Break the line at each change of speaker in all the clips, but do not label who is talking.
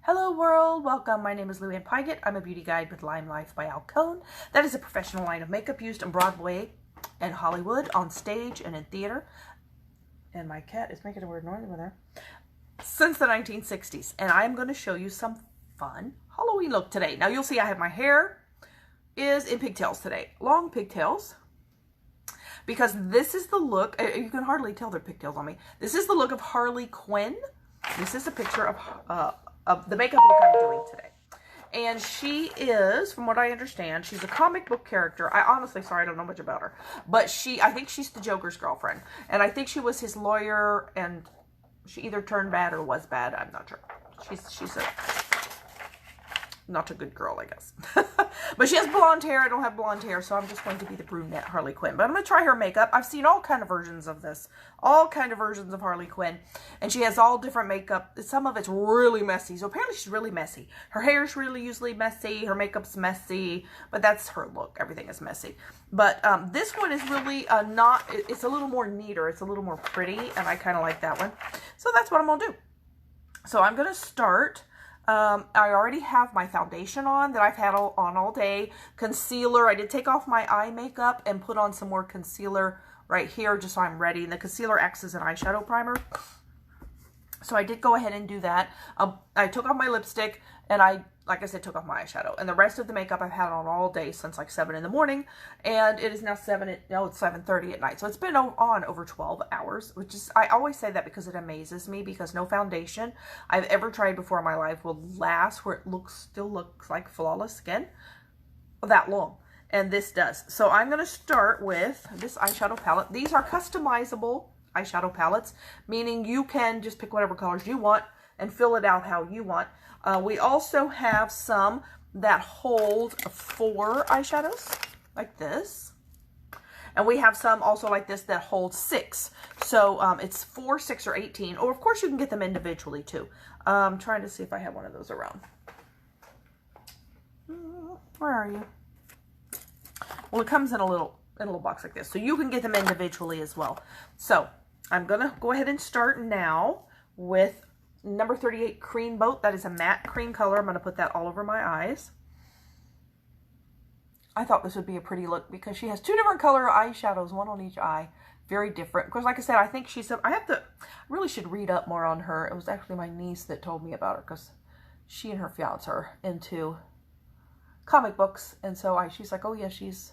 Hello world, welcome. My name is Luann Pygott. I'm a beauty guide with Lime Life by Al Cohn. That is a professional line of makeup used on Broadway and Hollywood, on stage and in theater. And my cat is making a weird noise over there. Since the 1960s. And I'm going to show you some fun Halloween look today. Now you'll see I have my hair is in pigtails today. Long pigtails. Because this is the look, you can hardly tell they're pigtails on me. This is the look of Harley Quinn. This is a picture of the makeup look I'm doing today. And she is, from what I understand, she's a comic book character. I honestly, sorry, I don't know much about her. But I think she's the Joker's girlfriend. And I think she was his lawyer, and she either turned bad or was bad. I'm not sure. She's not a good girl, I guess. But she has blonde hair. I don't have blonde hair, so I'm just going to be the brunette Harley Quinn. But I'm going to try her makeup. I've seen all kind of versions of this. All kind of versions of Harley Quinn. And she has all different makeup. Some of it's really messy. So apparently she's really messy. Her hair's really usually messy. Her makeup's messy. But that's her look. Everything is messy. But this one is really it's a little more neater. It's a little more pretty. And I kind of like that one. So that's what I'm going to do. So I'm going to start... I already have my foundation on that I've had on all day. Concealer. I did take off my eye makeup and put on some more concealer right here just so I'm ready. And the concealer acts as an eyeshadow primer. So I did go ahead and do that. I took off my lipstick and like I said, took off my eyeshadow. And the rest of the makeup I've had on all day since like 7 in the morning. And it is now it's 7:30 at night. So it's been on over 12 hours, which is, I always say that because it amazes me, because no foundation I've ever tried before in my life will last where it still looks like flawless skin that long. And this does. So I'm going to start with this eyeshadow palette. These are customizable eyeshadow palettes, meaning you can just pick whatever colors you want and fill it out how you want. We also have some that hold 4 eyeshadows, like this. And we have some also like this that hold 6. So it's 4, 6, or 18. Or of course you can get them individually too. I'm trying to see if I have one of those around. Where are you? Well, it comes in a little box like this. So you can get them individually as well. So I'm going to go ahead and start now with number 38 Cream Boat. That is a matte cream color. I'm going to put that all over my eyes. I thought this would be a pretty look because she has 2 different color eyeshadows, one on each eye. Very different. Because like I said, I think I really should read up more on her. It was actually my niece that told me about her because she and her fiance are into comic books. And so she's like, oh yeah, she's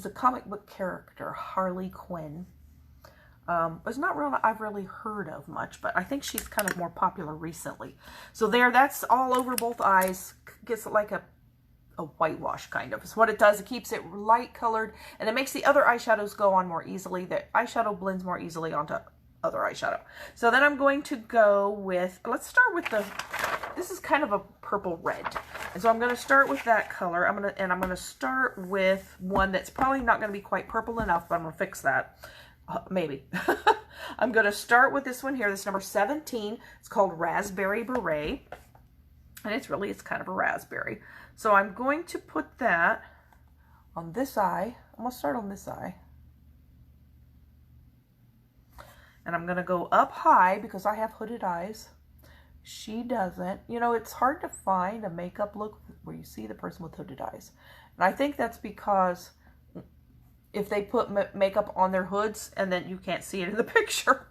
a comic book character, Harley Quinn. It's not real I've really heard of much, but I think she's kind of more popular recently. So that's all over both eyes. Gets like a whitewash kind of. It's what it does. It keeps it light colored, and it makes the other eyeshadows go on more easily. The eyeshadow blends more easily onto other eyeshadow. So then I'm going to go with, let's start with this is kind of a purple red. And so I'm going to start with that color. I'm going to start with one that's probably not going to be quite purple enough, but I'm going to fix that. Maybe. I'm going to start with this one here. This number 17. It's called Raspberry Beret. And it's kind of a raspberry. So I'm going to put that on this eye. I'm going to start on this eye. And I'm going to go up high because I have hooded eyes. She doesn't. You know, it's hard to find a makeup look where you see the person with hooded eyes. And I think that's because if they put makeup on their hoods and then you can't see it in the picture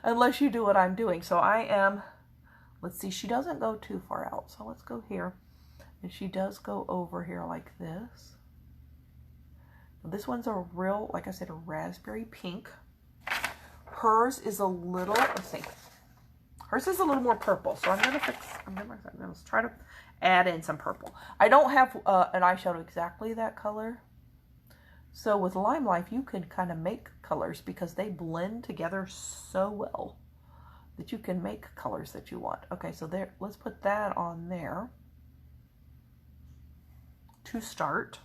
unless you do what I'm doing. So let's see, she doesn't go too far out. So let's go here. And she does go over here like this. This one's a real, like I said, a raspberry pink. Hers is a little, let's see. Hers is a little more purple. So I'm going to try to add in some purple. I don't have an eyeshadow exactly that color. So with Lime Life, you can kind of make colors because they blend together so well that you can make colors that you want. Okay, so there, let's put that on there to start.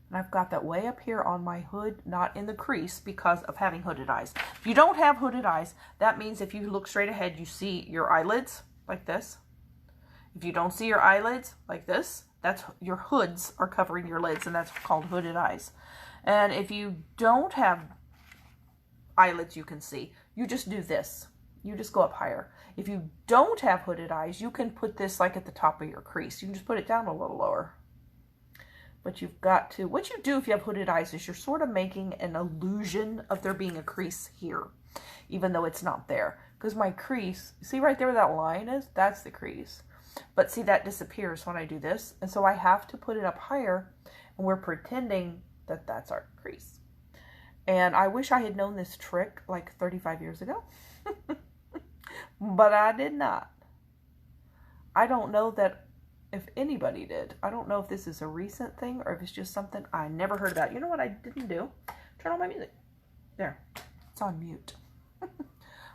And I've got that way up here on my hood, not in the crease because of having hooded eyes. If you don't have hooded eyes, that means if you look straight ahead, you see your eyelids like this. If you don't see your eyelids like this, that's your hoods are covering your lids, and that's called hooded eyes. And if you don't have eyelids you can see. You just do this. You just go up higher. If you don't have hooded eyes, you can put this like at the top of your crease. You can just put it down a little lower. But you've got to, what you do if you have hooded eyes is you're sort of making an illusion of there being a crease here, even though it's not there. Because my crease, see right there where that line is? That's the crease. But see, that disappears when I do this. And so I have to put it up higher, and we're pretending that that's our crease. And I wish I had known this trick like 35 years ago. But I did not. I don't know that if anybody did. I don't know if this is a recent thing or if it's just something I never heard about. You know what I didn't do? Turn on my music. There. It's on mute.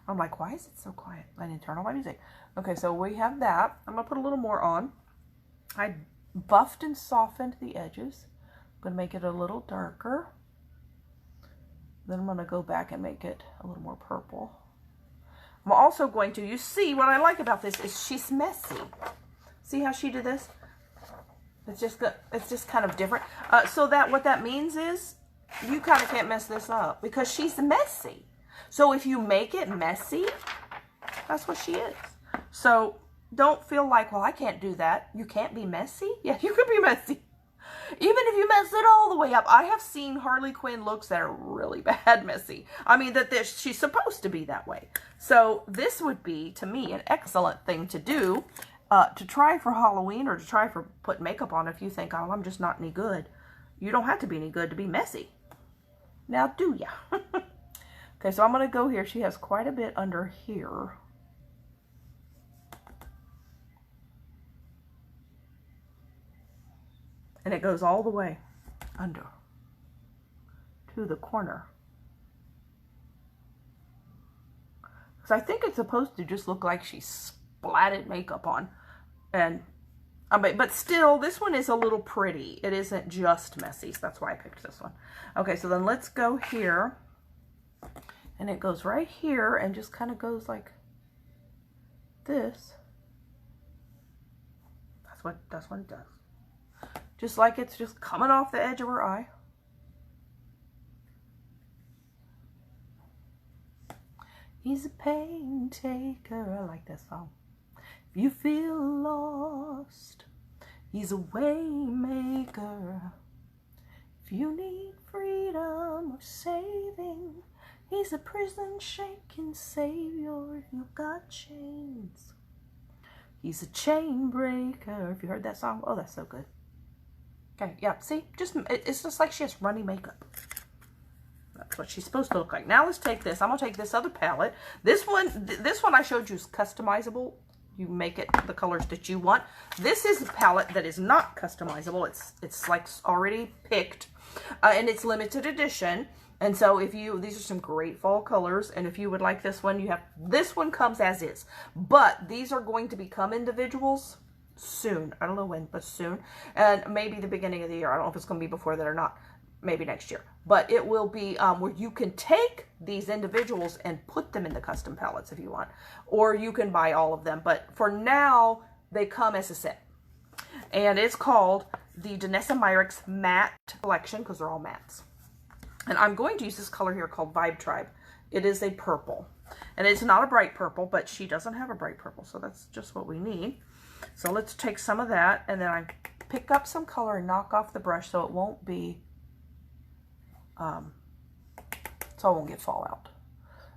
I'm like, why is it so quiet? I didn't turn on my music. Okay, so we have that. I'm going to put a little more on. I buffed and softened the edges. I'm going to make it a little darker. Then I'm going to go back and make it a little more purple. I'm also going to, you see, what I like about this is she's messy. See how she did this? It's just kind of different. So that what that means is you kind of can't mess this up because she's messy. So if you make it messy, that's what she is. So don't feel like, well, I can't do that. You can't be messy? Yeah, you can be messy. Even if you mess it all the way up. I have seen Harley Quinn looks that are really bad messy. I mean, she's supposed to be that way. So this would be, to me, an excellent thing to do, to try for Halloween or to try for put makeup on if you think, oh, I'm just not any good. You don't have to be any good to be messy. Now, do ya? Okay, so I'm going to go here. She has quite a bit under here. And it goes all the way under to the corner. So I think it's supposed to just look like she splatted makeup on. And but still, this one is a little pretty. It isn't just messy, so that's why I picked this one. Okay, so then let's go here. And it goes right here and just kind of goes like this. That's what it does. Just like it's just coming off the edge of her eye. He's a pain taker. I like that song. If you feel lost, he's a way maker. If you need freedom or saving, he's a prison shaking savior. If you've got chains, he's a chain breaker. If you heard that song, oh, that's so good. Okay, yeah, see, it's just like she has runny makeup. That's what she's supposed to look like. Now let's take this. I'm gonna take this other palette. This one I showed you is customizable. You make it the colors that you want. This is a palette that is not customizable. It's like already picked, and it's limited edition. And so these are some great fall colors. And if you would like this one, this one comes as is. But these are going to become individuals soon. I don't know when, but soon. And maybe the beginning of the year. I don't know if it's going to be before that or not. Maybe next year. But it will be where you can take these individuals and put them in the custom palettes if you want. Or you can buy all of them. But for now, they come as a set. And it's called the Danessa Myricks Matte Collection because they're all mattes. And I'm going to use this color here called Vibe Tribe. It is a purple. And it's not a bright purple, but she doesn't have a bright purple. So that's just what we need. So let's take some of that, and then I pick up some color and knock off the brush so it won't be, so it won't get fallout.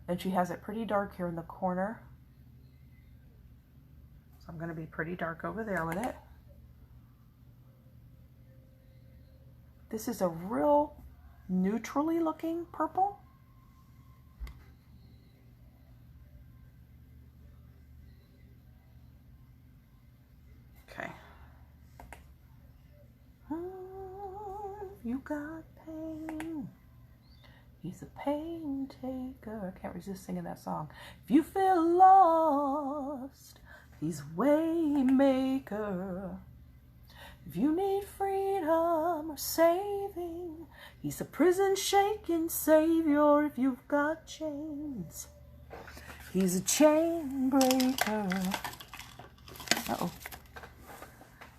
And she has it pretty dark here in the corner. So I'm going to be pretty dark over there with it. This is a real neutrally looking purple. Okay. You got pain. He's a pain taker. I can't resist singing that song. If you feel lost, he's a way maker. If you need freedom or saving, he's a prison shaking savior. If you've got chains, he's a chain breaker. Uh-oh.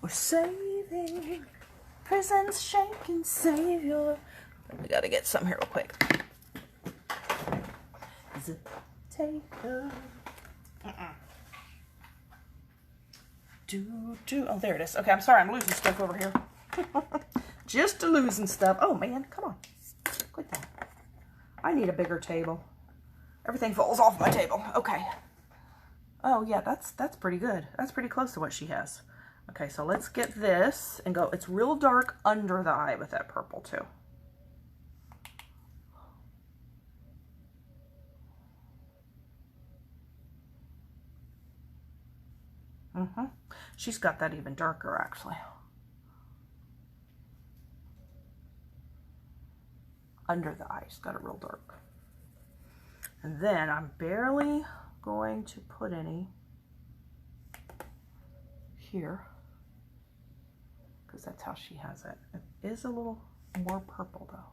Or saving, prison's shaking savior. We gotta get some here real quick. Take-A. Oh, there it is. Okay, I'm sorry. I'm losing stuff over here. Just losing stuff. Oh, man. Come on. Quit that. I need a bigger table. Everything falls off my table. Okay. Oh, yeah. That's pretty good. That's pretty close to what she has. Okay, so let's get this and go. It's real dark under the eye with that purple, too. She's got that even darker, actually. Under the eye, she's got it real dark. And then I'm barely going to put any here, because that's how she has it. It is a little more purple, though.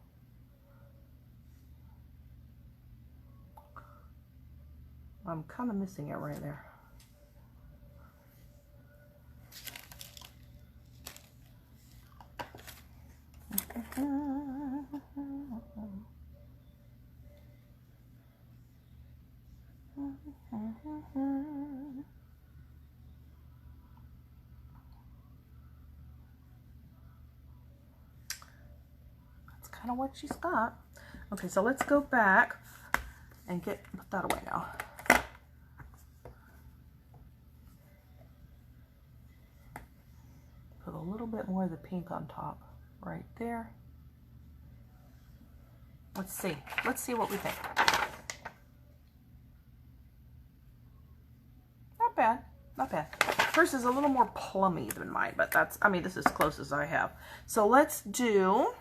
I'm kind of missing it right there. That's kind of what she's got. Okay, so let's go back and put that away now. Put a little bit more of the pink on top, right there. Let's see. Let's see what we think. Not bad. Not bad. Hers is a little more plummy than mine, but that's, I mean, this is as close as I have. So let's do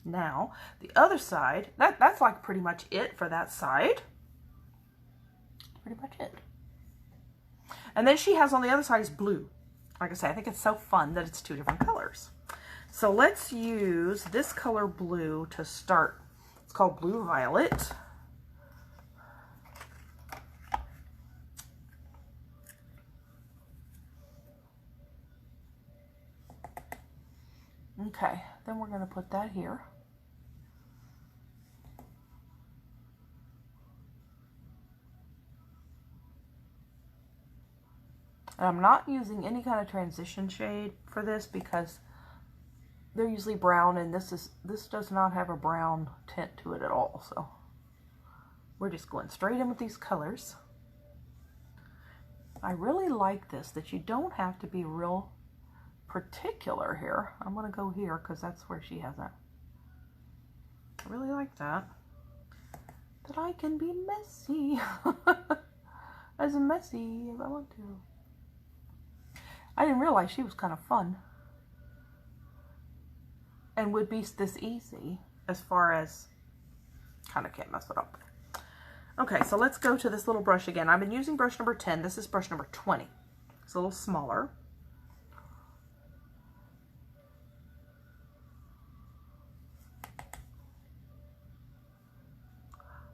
now the other side. That's like pretty much it for that side. Pretty much it. And then she has on the other side is blue. Like I say, I think it's so fun that it's two different colors. So let's use this color blue to start. It's called Blue Violet. Okay, then we're going to put that here. And I'm not using any kind of transition shade for this because they're usually brown, and this does not have a brown tint to it at all. So we're just going straight in with these colors. I really like this, that you don't have to be real particular here. I'm going to go here because that's where she has it. I really like that. That I can be messy. As messy as I want to. I didn't realize she was kind of fun. And would be this easy as far as kind of can't mess it up. Okay, so let's go to this little brush again. I've been using brush number 10. This is brush number 20. It's a little smaller.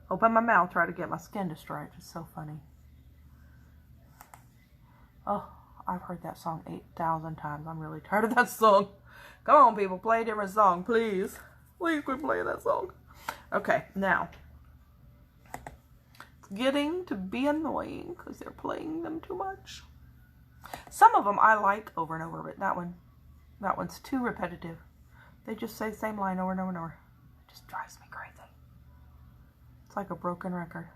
Open my mouth, try to get my skin to stretch. It's so funny. Oh, I've heard that song 8,000 times. I'm really tired of that song. Come on, people, play a different song, please. Please quit playing that song. Okay, now. It's getting to be annoying because they're playing them too much. Some of them I like over and over, but that one's too repetitive. They just say the same line over and over and over. It just drives me crazy. It's like a broken record.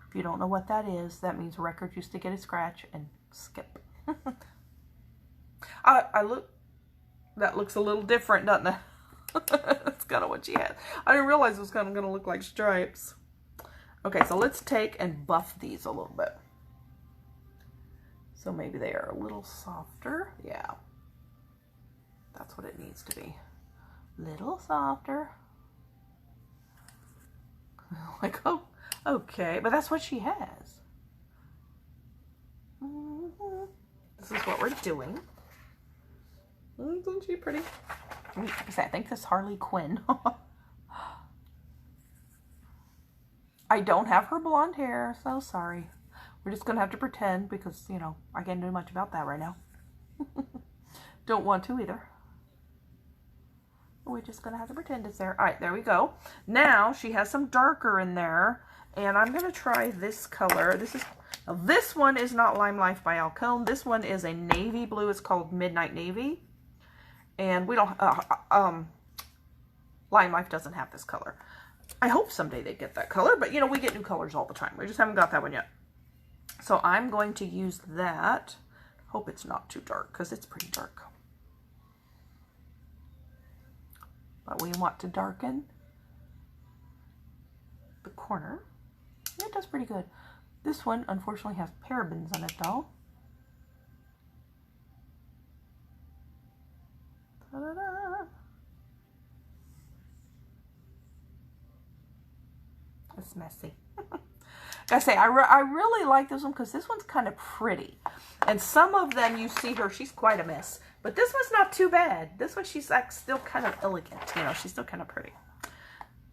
If you don't know what that is, that means records used to get a scratch and skip. That looks a little different, doesn't it? That's kind of what she had. I didn't realize it was kind of going to look like stripes. Okay, so let's take and buff these a little bit. So maybe they are a little softer. Yeah. That's what it needs to be. Little softer. Like, oh, okay. But that's what she has. This is what we're doing. Isn't she pretty? Like I said, I think this is Harley Quinn. I don't have her blonde hair, so sorry. We're just going to have to pretend because, you know, I can't do much about that right now. Don't want to either. We're just going to have to pretend it's there. All right, there we go. Now she has some darker in there, and I'm going to try this color. This one is not Lime Life by Alcone. This one is a navy blue. It's called Midnight Navy. And we don't, Lime Life doesn't have this color. I hope someday they get that color, but you know, we get new colors all the time. We just haven't got that one yet. So I'm going to use that. Hope it's not too dark, because it's pretty dark. But we want to darken the corner. Yeah, it does pretty good. This one, unfortunately, has parabens on it, though. Ta-da-da. It's messy. I say, I really like this one because this one's kind of pretty. And some of them, you see her, she's quite a mess. But this one's not too bad. This one, she's like still kind of elegant. You know, she's still kind of pretty.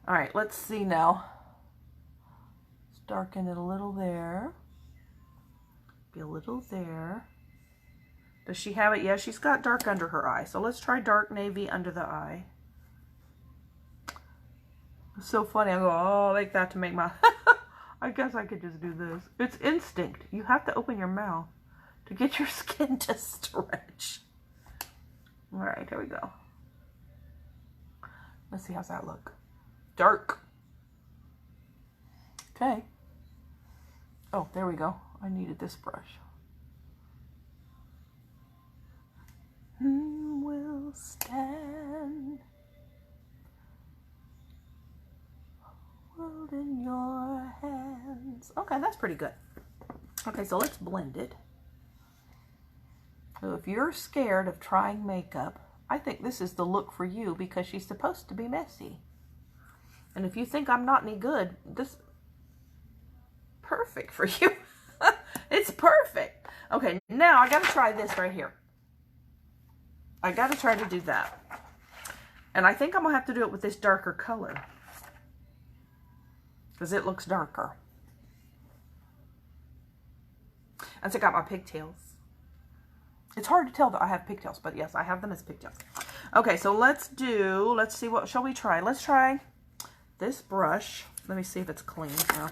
All right, let's see now. Let's darken it a little there. Be a little there. Does she have it? Yeah, she's got dark under her eye. So let's try dark navy under the eye. It's so funny. I go, oh, like that to make my... I guess I could just do this. It's instinct. You have to open your mouth to get your skin to stretch. All right, here we go. Let's see, how's that look? Dark. Okay. Oh, there we go. I needed this brush. Will stand. World in your hands. Okay, that's pretty good. Okay, so let's blend it. So if you're scared of trying makeup, I think this is the look for you because she's supposed to be messy. And if you think I'm not any good, this perfect for you. It's perfect. Okay, now I got to try this right here. I got to try to do that. And I think I'm going to have to do it with this darker color, because it looks darker. And so I got my pigtails. It's hard to tell that I have pigtails, but yes, I have them as pigtails. Okay, so let's see, what shall we try? Let's try this brush. Let me see if it's clean now.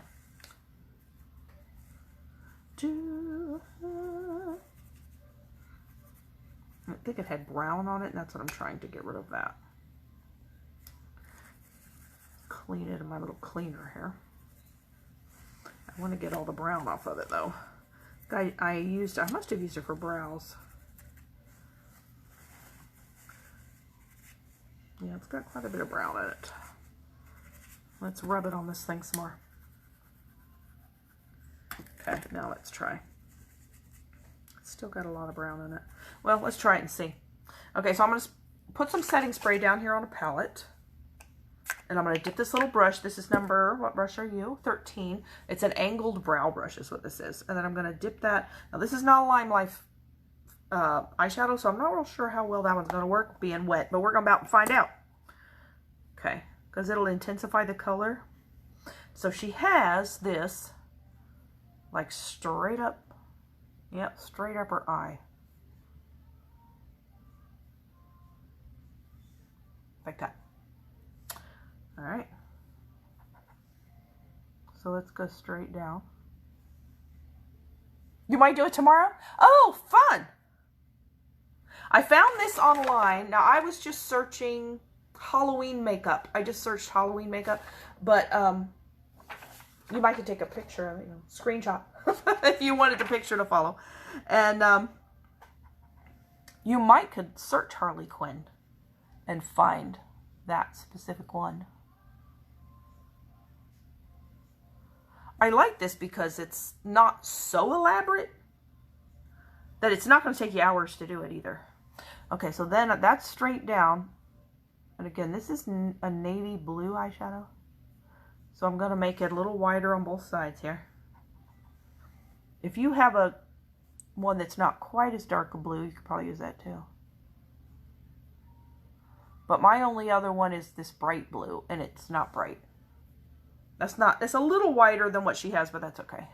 I think it had brown on it, and that's what I'm trying to get rid of that. Clean it in my little cleaner here. I want to get all the brown off of it though. I must have used it for brows. Yeah, it's got quite a bit of brown in it. Let's rub it on this thing some more. Okay, now let's try. It's still got a lot of brown in it. Well, let's try it and see. Okay, so I'm going to put some setting spray down here on a palette. And I'm going to dip this little brush. This is number, what brush are you? 13. It's an angled brow brush is what this is. And then I'm going to dip that. Now this is not a Lime Life eyeshadow, so I'm not real sure how well that one's going to work being wet. But we're about to find out. Okay, because it'll intensify the color. So she has this like straight up. Yep, straight up her eye. Like that. All right. So let's go straight down. You might do it tomorrow? Oh, fun. I found this online. Now, I was just searching Halloween makeup. I just searched Halloween makeup. But you might could take a picture of it, screenshot, if you wanted the picture to follow. And you might could search Harley Quinn and find that specific one. I like this because it's not so elaborate that it's not going to take you hours to do it either. Okay, so then that's straight down. And again, this is a navy blue eyeshadow. So I'm going to make it a little wider on both sides here. If you have one that's not quite as dark a blue, you could probably use that too. But my only other one is this bright blue, and it's not bright. It's a little wider than what she has, but that's okay.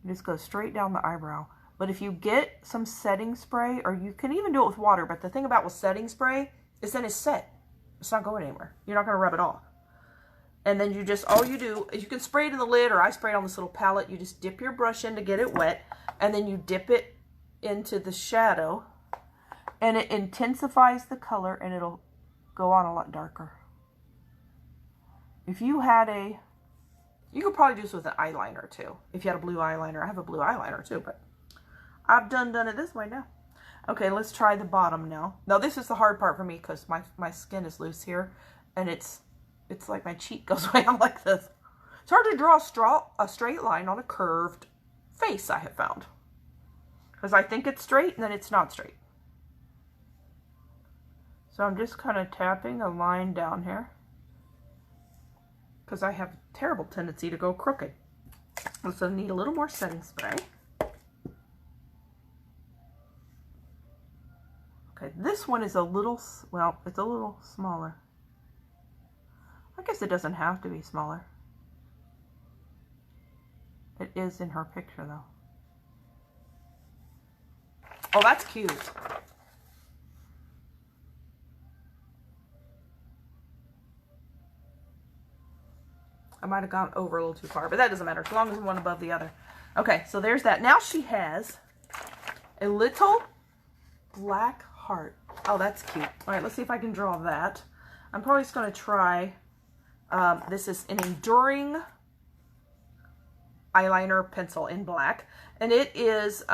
You just go straight down the eyebrow. But if you get some setting spray, or you can even do it with water, but the thing about with setting spray is then it's set. It's not going anywhere. You're not going to rub it off. And then you just, all you do is you can spray it in the lid, or I spray it on this little palette. You just dip your brush in to get it wet, and then you dip it into the shadow, and it intensifies the color, and it'll go on a lot darker. If you had a, you could probably do this with an eyeliner too. If you had a blue eyeliner. I have a blue eyeliner too, but I've done it this way now. Okay, let's try the bottom now. Now this is the hard part for me because my skin is loose here, and it's like my cheek goes way out like this. It's hard to draw a straight line on a curved face, I have found. Because I think it's straight, and then it's not straight. So I'm just kind of tapping a line down here. Because I have a terrible tendency to go crooked. So I need a little more setting spray. Okay, this one is a little, well, it's a little smaller. I guess it doesn't have to be smaller. It is in her picture though. Oh, that's cute. I might have gone over a little too far, but that doesn't matter as long as one above the other. Okay, so there's that. Now she has a little black heart. Oh, that's cute. All right, let's see if I can draw that. I'm probably just going to try, this is an Enduring eyeliner pencil in black, and it is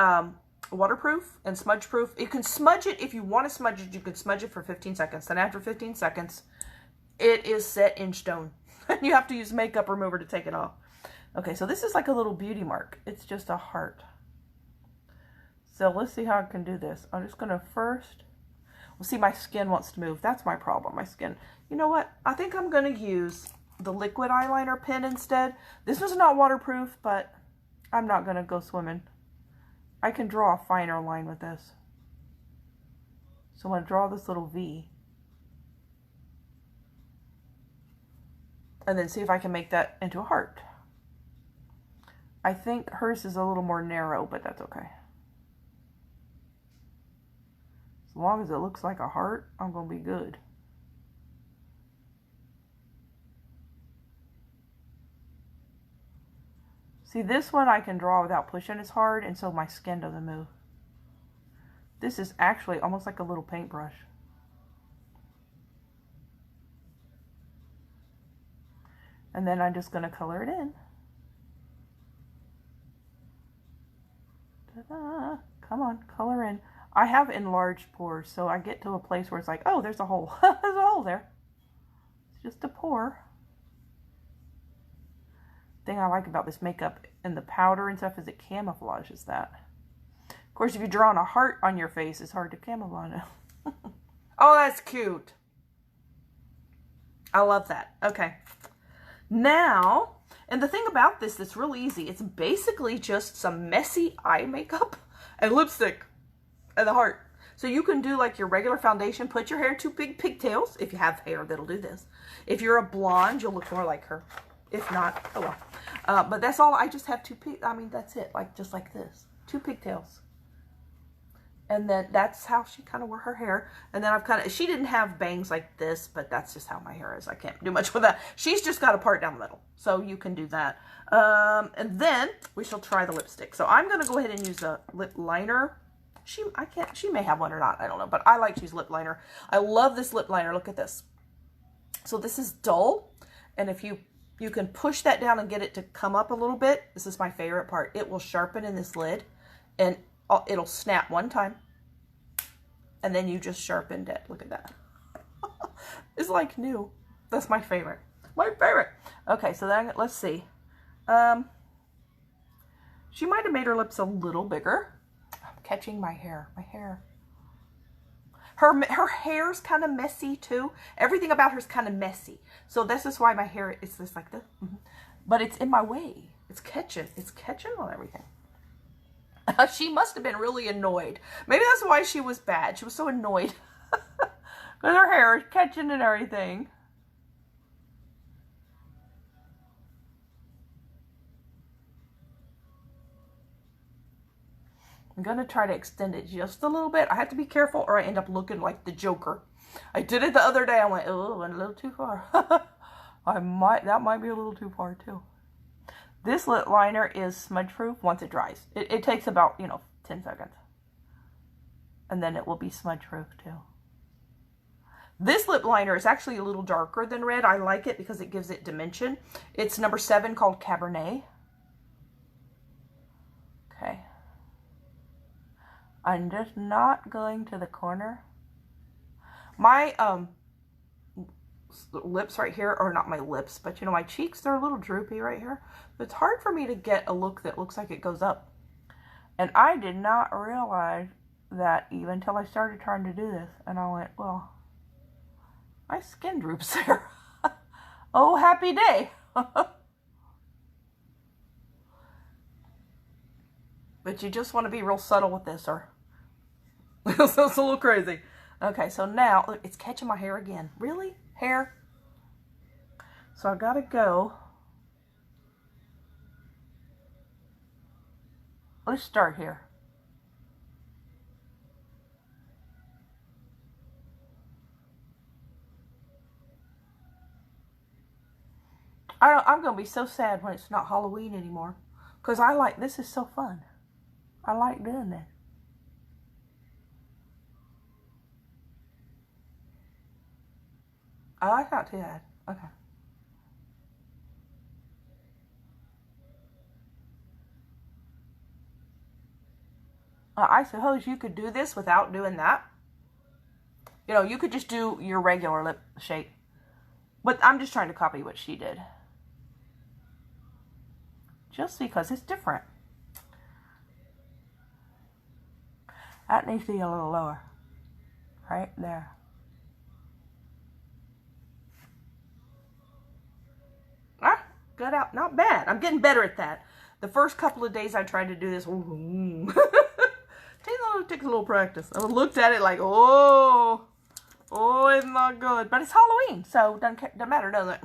waterproof and smudge proof. You can smudge it if you want to smudge it. You can smudge it for 15 seconds. Then after 15 seconds, it is set in stone. You have to use makeup remover to take it off. Okay, so this is like a little beauty mark. It's just a heart. So let's see how I can do this. I'm just going to first, well, see, my skin wants to move. That's my problem, my skin. You know what? I think I'm going to use the liquid eyeliner pen instead. This is not waterproof, but I'm not going to go swimming. I can draw a finer line with this. So I'm going to draw this little V. And then see if I can make that into a heart. I think hers is a little more narrow, but that's okay. As long as it looks like a heart, I'm going to be good. See, this one I can draw without pushing as hard, and so my skin doesn't move. This is actually almost like a little paintbrush. And then I'm just going to color it in. Ta-da! Come on, color in. I have enlarged pores, so I get to a place where it's like, oh, there's a hole. There's a hole there. It's just a pore. The thing I like about this makeup and the powder and stuff is it camouflages that. Of course, if you're drawing a heart on your face, it's hard to camouflage it. Oh, that's cute. I love that. Okay. Now, and the thing about this that's real easy, it's basically just some messy eye makeup and lipstick and the heart. So you can do like your regular foundation, put your hair in 2 big pigtails, if you have hair that'll do this. If you're a blonde, you'll look more like her. If not, oh well. But that's all, I just have 2 that's it, like just like this. 2 pigtails. And then that's how she kind of wore her hair. And then I've kind of, she didn't have bangs like this, but that's just how my hair is. I can't do much with that. She's just got a part down the middle. So you can do that. And then we shall try the lipstick. So I'm going to go ahead and use a lip liner. She may have one or not. I don't know. But I like to use lip liner. I love this lip liner. Look at this. So this is dull. And if you can push that down and get it to come up a little bit. This is my favorite part. It will sharpen in this lid. And it'll snap one time, and then you just sharpened it. Look at that. It's like new. That's my favorite. My favorite. Okay, so then let's see. She might have made her lips a little bigger. I'm catching my hair. My hair. Her hair's kind of messy too. Everything about her's kind of messy. So this is why my hair is just like this. But it's in my way. It's catching. It's catching on everything. She must have been really annoyed. Maybe that's why she was bad. She was so annoyed. Because her hair is catching and everything. I'm going to try to extend it just a little bit. I have to be careful or I end up looking like the Joker. I did it the other day. I went, oh, went a little too far. That might be a little too far too. This lip liner is smudge proof once it dries. It takes about, 10 seconds. And then it will be smudge proof too. This lip liner is actually a little darker than red. I like it because it gives it dimension. It's number 7 called Cabernet. Okay. I'm just not going to the corner. My lips right here, or not my lips, but my cheeks, they're a little droopy right here. It's hard for me to get a look that looks like it goes up. And I did not realize that even until I started trying to do this. And I went, well, my skin droops there. Oh, happy day. But you just want to be real subtle with this, or it's a little crazy. Okay, so now, look, it's catching my hair again. Really? Hair? So I gotta go. Let's start here. I'm gonna be so sad when it's not Halloween anymore. Because this is so fun. I like doing this. Oh, that's not too bad. Okay. I suppose you could do this without doing that. You could just do your regular lip shape. But I'm just trying to copy what she did. Just because it's different. That needs to be a little lower. Right there. Good out. Not bad. I'm getting better at that. The first couple of days I tried to do this. Takes a little practice. I looked at it like, oh, it's not good. But it's Halloween, so doesn't matter, does it?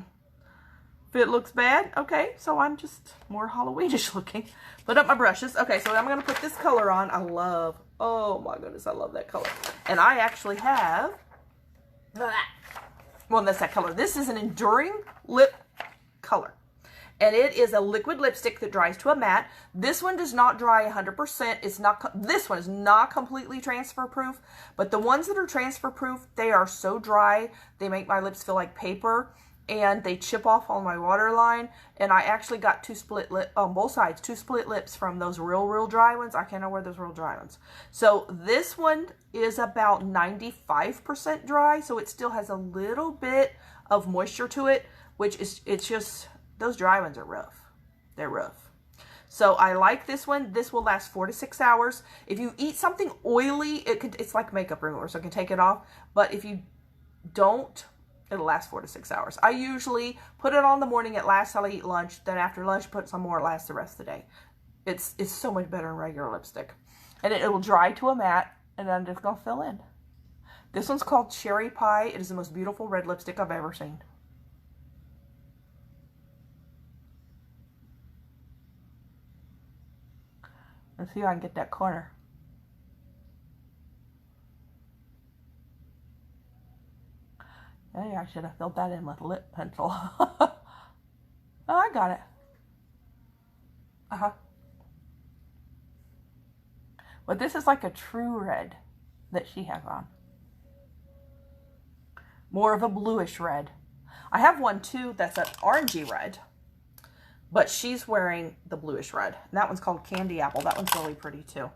If it looks bad, okay, so I'm just more Halloweenish looking. Put up my brushes. Okay, so I'm going to put this color on. Oh my goodness, I love that color. And I actually have, well, that's that color. This is an enduring lip color. And it is a liquid lipstick that dries to a matte. This one does not dry 100%. This one is not completely transfer proof, but the ones that are transfer proof, they are so dry. They make my lips feel like paper, and they chip off on my waterline. And I actually got 2 split lip on both sides, 2 split lips from those real dry ones. I cannot wear those real dry ones. So this one is about 95% dry, so it still has a little bit of moisture to it, which is, it's just, those dry ones are rough. They're rough. So I like this one. This will last 4 to 6 hours. If you eat something oily, it's like makeup remover, so it can take it off. But if you don't, it'll last 4 to 6 hours. I usually put it on the morning. It lasts till I eat lunch. Then after lunch, put some more. It lasts the rest of the day. It's so much better than regular lipstick. And it will dry to a matte, and I'm just going to fill in. This one's called Cherry Pie. It is the most beautiful red lipstick I've ever seen. Let's see if I can get that corner. Hey, I should have filled that in with lip pencil. Oh, I got it. But this is like a true red that she has on. More of a bluish red. I have one too that's an orangey red. But she's wearing the bluish red. And that one's called Candy Apple. That one's really pretty too.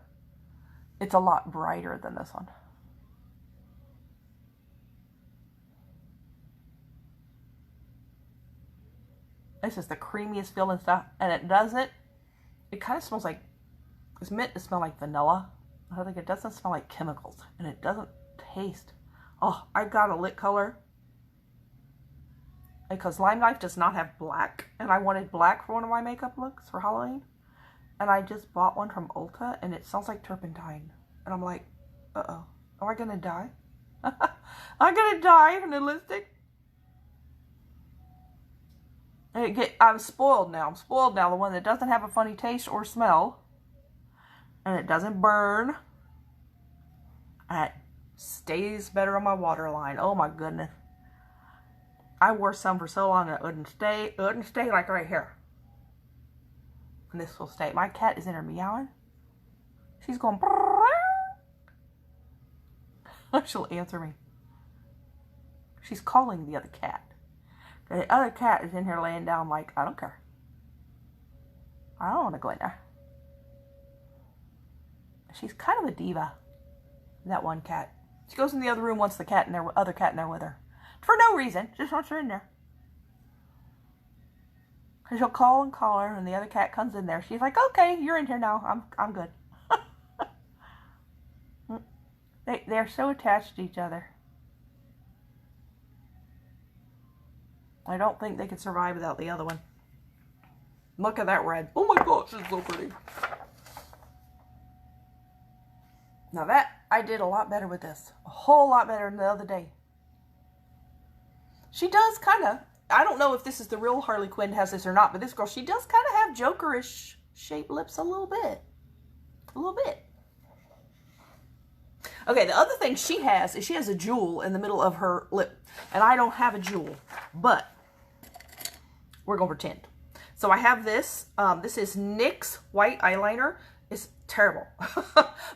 It's a lot brighter than this one. This is the creamiest feeling stuff. And it kind of smells like, it's meant to smell like vanilla. I think it doesn't smell like chemicals. And it doesn't taste. Oh, I got a lip color. Because Lime Life does not have black. And I wanted black for one of my makeup looks for Halloween. And I just bought one from Ulta. And it smells like turpentine. And I'm like, uh-oh. Am I going to die? I'm going to die from the lipstick? I'm spoiled now. I'm spoiled now. The one that doesn't have a funny taste or smell. And it doesn't burn. Stays better on my waterline. Oh my goodness. I wore some for so long that it wouldn't stay like right here. And this will stay. My cat is in her meowing. She's going. She'll answer me. She's calling the other cat. The other cat is in here laying down like, I don't care. I don't want to go in there. She's kind of a diva. That one cat. She goes in the other room, wants the cat in there, other cat in there with her. For no reason. Just wants her in there. Because she'll call and call her, and the other cat comes in there. She's like, okay, you're in here now. I'm good. They're so attached to each other. I don't think they could survive without the other one. Look at that red. Oh my gosh, it's so pretty. Now that, I did a lot better with this. A whole lot better than the other day. She does kind of, I don't know if this is the real Harley Quinn has this or not, but this girl, she does kind of have Joker-ish shaped lips a little bit. A little bit. Okay, the other thing she has is she has a jewel in the middle of her lip. And I don't have a jewel, but we're going to pretend. So I have this. This is NYX white eyeliner. It's terrible.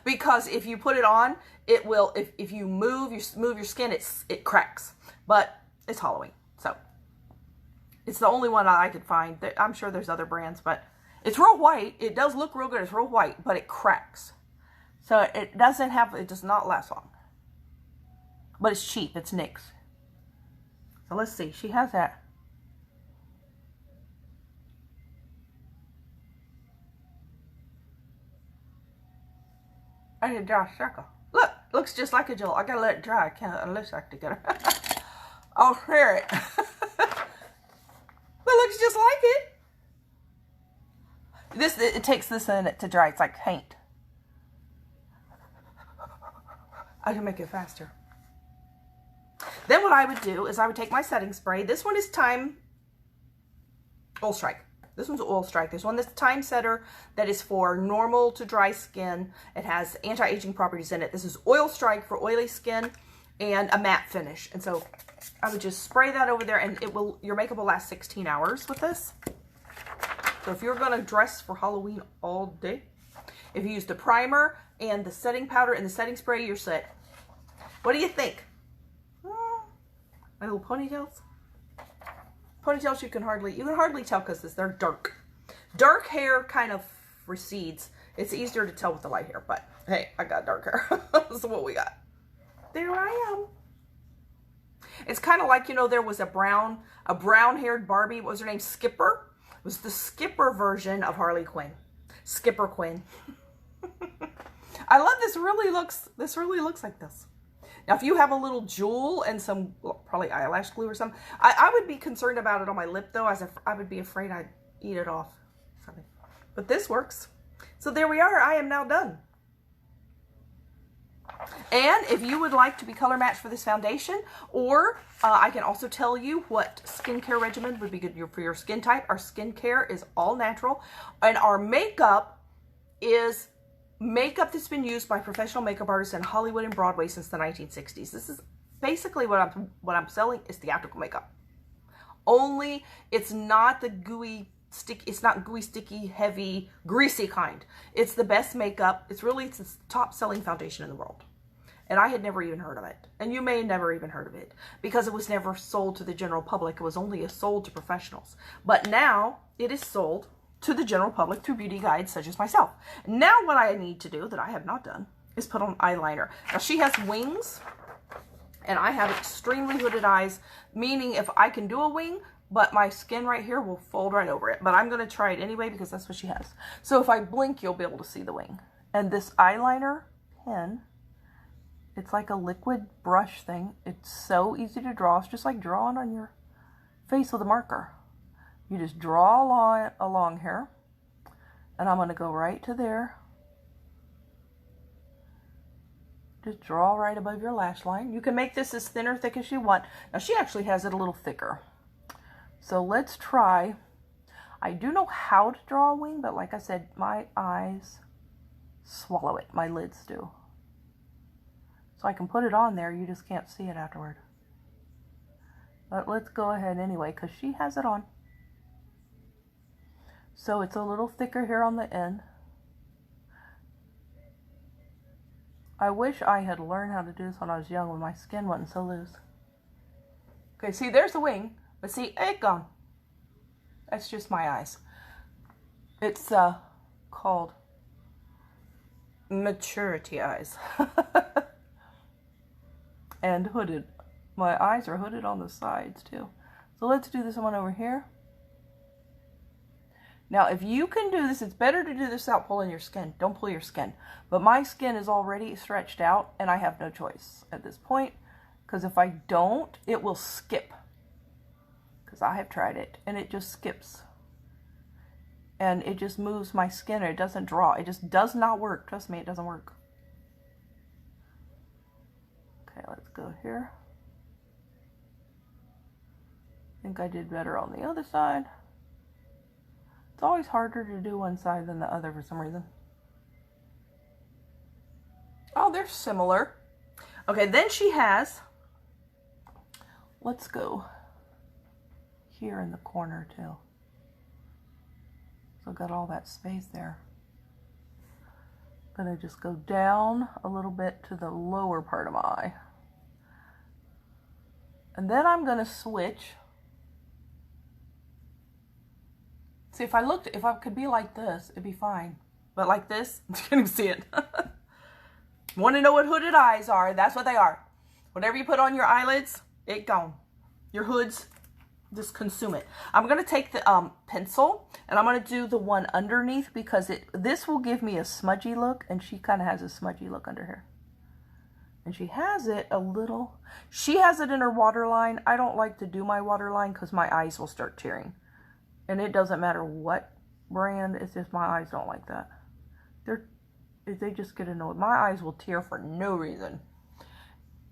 Because if you put it on, it will, if you move your skin, it cracks. But it's Halloween, so it's the only one I could find. I'm sure there's other brands, but it's real white. It does look real good. It's real white, but it cracks. So it does not last long. But it's cheap. It's NYX. So let's see. She has that. I need a dry circle. Look, looks just like a jewel. I gotta let it dry. I can't unless I can get her. I'll hear it. But it looks just like it. It takes this in it to dry. It's like paint. I can make it faster. Then what I would do is I would take my setting spray. This one is Oil Strike. This one's Oil Strike. There's one that's Time Setter that is for normal to dry skin. It has anti-aging properties in it. This is Oil Strike for oily skin and a matte finish. And so I would just spray that over there, and your makeup will last 16 hours with this. So if you're going to dress for Halloween all day, if you use the primer and the setting powder and the setting spray, you're set. What do you think? My little ponytails? Ponytails you can hardly tell because they're dark. Dark hair kind of recedes. It's easier to tell with the light hair, but hey, I got dark hair. That's what we got. There I am. It's kind of like, you know, there was a brown-haired Barbie. What was her name? Skipper. It was the Skipper version of Harley Quinn. Skipper Quinn. I love this. This really looks like this. Now, if you have a little jewel and some, well, probably eyelash glue or something, I would be concerned about it on my lip, though, as if I would be afraid I'd eat it off. But this works. So there we are. I am now done. And if you would like to be color matched for this foundation, or I can also tell you what skincare regimen would be good for your skin type. Our skincare is all natural, and our makeup is makeup that's been used by professional makeup artists in Hollywood and Broadway since the 1960s. This is basically what I'm selling is theatrical makeup. Only it's not the gooey, sticky, it's not gooey, sticky, heavy, greasy kind. It's the best makeup. It's the top selling foundation in the world. And I had never even heard of it. And you may have never even heard of it because it was never sold to the general public. It was only sold to professionals. But now it is sold to the general public through beauty guides such as myself. Now what I need to do that I have not done is put on eyeliner. Now she has wings and I have extremely hooded eyes, meaning if I can do a wing, but my skin right here will fold right over it. But I'm going to try it anyway because that's what she has. So if I blink, you'll be able to see the wing. And this eyeliner pen, it's like a liquid brush thing. It's so easy to draw. It's just like drawing on your face with a marker. You just draw along here, and I'm going to go right to there. Just draw right above your lash line. You can make this as thin or thick as you want. Now, she actually has it a little thicker. So let's try. I do know how to draw a wing, but like I said, my eyes swallow it. My lids do. So I can put it on there, you just can't see it afterward. But let's go ahead anyway, because she has it on. So it's a little thicker here on the end. I wish I had learned how to do this when I was young, when my skin wasn't so loose. Okay, see, there's the wing. But see, it gone. That's just my eyes. It's called maturity eyes. And hooded. My eyes are hooded on the sides too. So let's do this one over here. Now, if you can do this, it's better to do this without pulling your skin. Don't pull your skin. But my skin is already stretched out, and I have no choice at this point. Because if I don't, it will skip. Because I have tried it, and it just skips. And it just moves my skin, or it doesn't draw. It just does not work. Trust me, it doesn't work. Okay, let's go here. I think I did better on the other side. It's always harder to do one side than the other for some reason. Oh, they're similar. Okay, then she has, let's go here in the corner too. So got all that space there. Gonna just go down a little bit to the lower part of my eye. And then I'm gonna switch. See, if I could be like this, it'd be fine. But like this, you can't even see it. Want to know what hooded eyes are? That's what they are. Whatever you put on your eyelids, it gone. Your hoods, just consume it. I'm going to take the pencil, and I'm going to do the one underneath, because this will give me a smudgy look, and she kind of has a smudgy look under here. And she has it a little, she has it in her waterline. I don't like to do my waterline because my eyes will start tearing. And it doesn't matter what brand, it's just my eyes don't like that. They just get annoyed. My eyes will tear for no reason.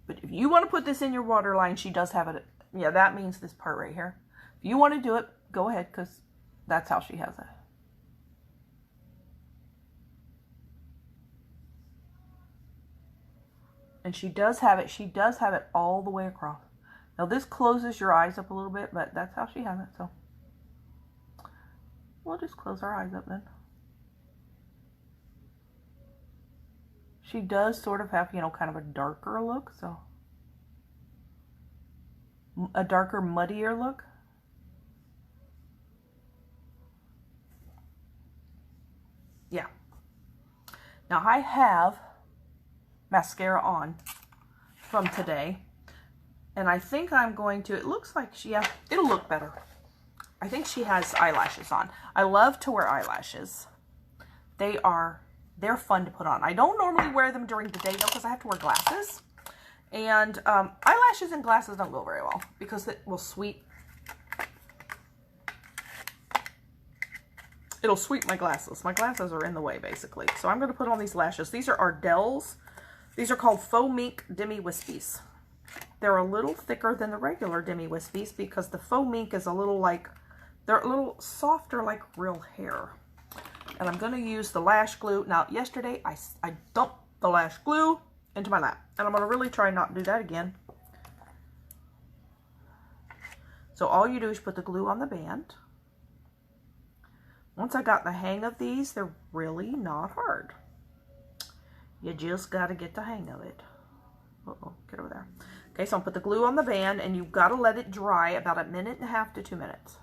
But if you want to put this in your waterline, she does have it. Yeah, that means this part right here. If you want to do it, go ahead, because that's how she has it. And she does have it. She does have it all the way across. Now this closes your eyes up a little bit, but that's how she has it, so. We'll just close our eyes up then. She does sort of have, you know, kind of a darker look, so. A darker, muddier look. Yeah. Now I have mascara on from today. And I think I'm going to, it looks like it'll look better. I think she has eyelashes on. I love to wear eyelashes. They're fun to put on. I don't normally wear them during the day though, because I have to wear glasses. And eyelashes and glasses don't go very well because it will sweep. It'll sweep my glasses. My glasses are in the way basically. So I'm going to put on these lashes. These are Ardell's. These are called Faux Mink Demi Wispies. They're a little thicker than the regular Demi Wispies because the Faux Mink is a little like, they're a little softer like real hair. And I'm going to use the lash glue. Now, yesterday I dumped the lash glue into my lap. And I'm going to really try not to do that again. So all you do is put the glue on the band. Once I got the hang of these, they're really not hard. You just got to get the hang of it. Uh-oh, get over there. Okay, so I'll put the glue on the band, and you've got to let it dry about 1.5 to 2 minutes.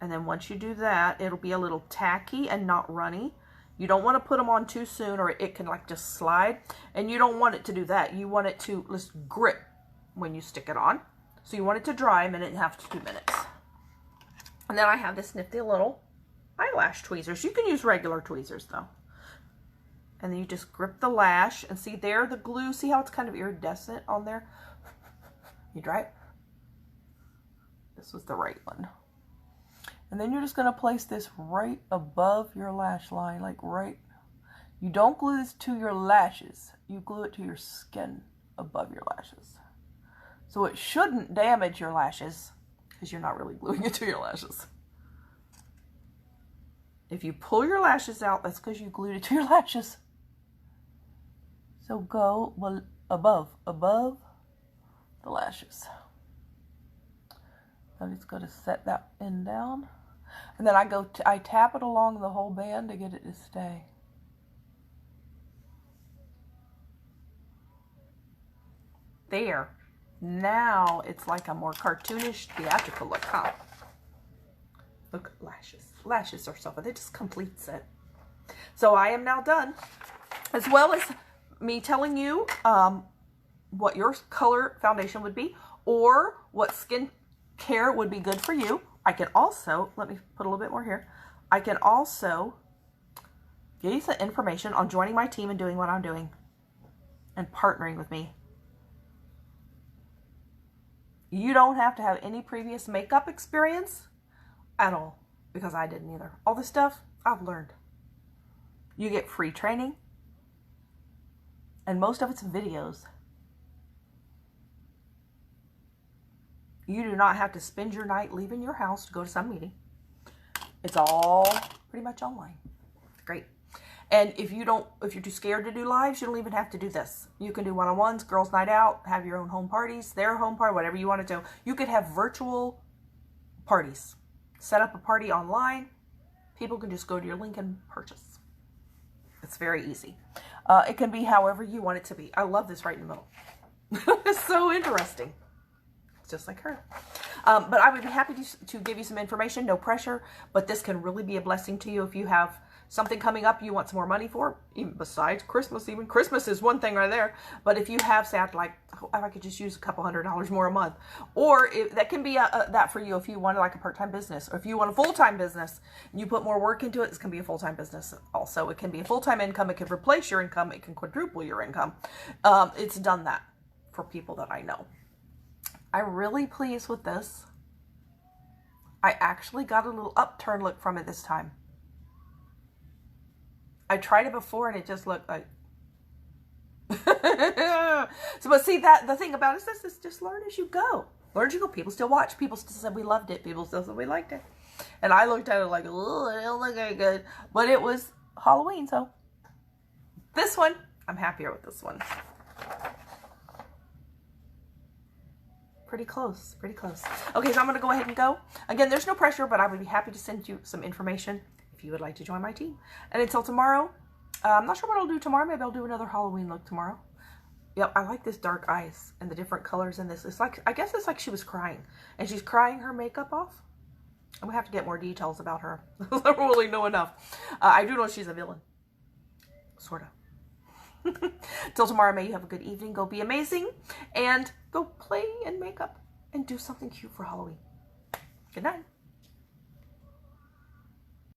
And then once you do that, it'll be a little tacky and not runny. You don't want to put them on too soon or it can like just slide. And you don't want it to do that. You want it to just grip when you stick it on. So you want it to dry 1.5 to 2 minutes. And then I have this nifty little eyelash tweezers. You can use regular tweezers though. And then you just grip the lash and see there the glue. See how it's kind of iridescent on there? You dry it? This was the right one. And then you're just going to place this right above your lash line, like right. You don't glue this to your lashes. You glue it to your skin above your lashes. So it shouldn't damage your lashes because you're not really gluing it to your lashes. If you pull your lashes out, that's because you glued it to your lashes. So go well above the lashes. I'm just going to set that end down. And then I tap it along the whole band to get it to stay. There. Now it's like a more cartoonish, theatrical look, huh? Look, lashes. Lashes are so fun. It just completes it. So I am now done. As well as me telling you what your color foundation would be or what skin care would be good for you. I can also, let me put a little bit more here. I can also give you some information on joining my team and doing what I'm doing and partnering with me. You don't have to have any previous makeup experience at all, because I didn't either. All this stuff I've learned. You get free training, and most of it's videos. You do not have to spend your night leaving your house to go to some meeting. It's all pretty much online. Great. And if you're too scared to do lives, you don't even have to do this. You can do one-on-ones, girls' night out, have your own home parties, their home party, whatever you want to do. You could have virtual parties. Set up a party online. People can just go to your link and purchase. It's very easy. It can be however you want it to be. I love this right in the middle. It's so interesting. It's just like her. But I would be happy to give you some information, no pressure, but this can really be a blessing to you if you have something coming up you want some more money for, even besides Christmas. Even Christmas is one thing right there. But if you have, say, like, oh, if I could just use a couple $100 more a month, or that can be that for you if you want like a part-time business, or if you want a full-time business and you put more work into it, this can be a full-time business. Also, it can be a full-time income. It can replace your income. It can quadruple your income. It's done that for people that I know. I'm really pleased with this. I actually got a little upturn look from it this time. I tried it before and it just looked like so, but see, that the thing about it is just learn as you go. Learn as you go. People still watch. People still said we loved it. People still said we liked it. And I looked at it like, oh, it don't look very good. But it was Halloween, so this one, I'm happier with this one. Pretty close, pretty close. Okay, so I'm going to go ahead and go. Again, there's no pressure, but I would be happy to send you some information if you would like to join my team. And until tomorrow, I'm not sure what I'll do tomorrow. Maybe I'll do another Halloween look tomorrow. Yep, I like this dark eyes and the different colors in this. It's like, I guess it's like she was crying. And she's crying her makeup off. I'm going to have to get more details about her. I don't really know enough. I do know she's a villain. Sort of. Till tomorrow, may you have a good evening. Go be amazing. And go play and make up and do something cute for Halloween. Good night.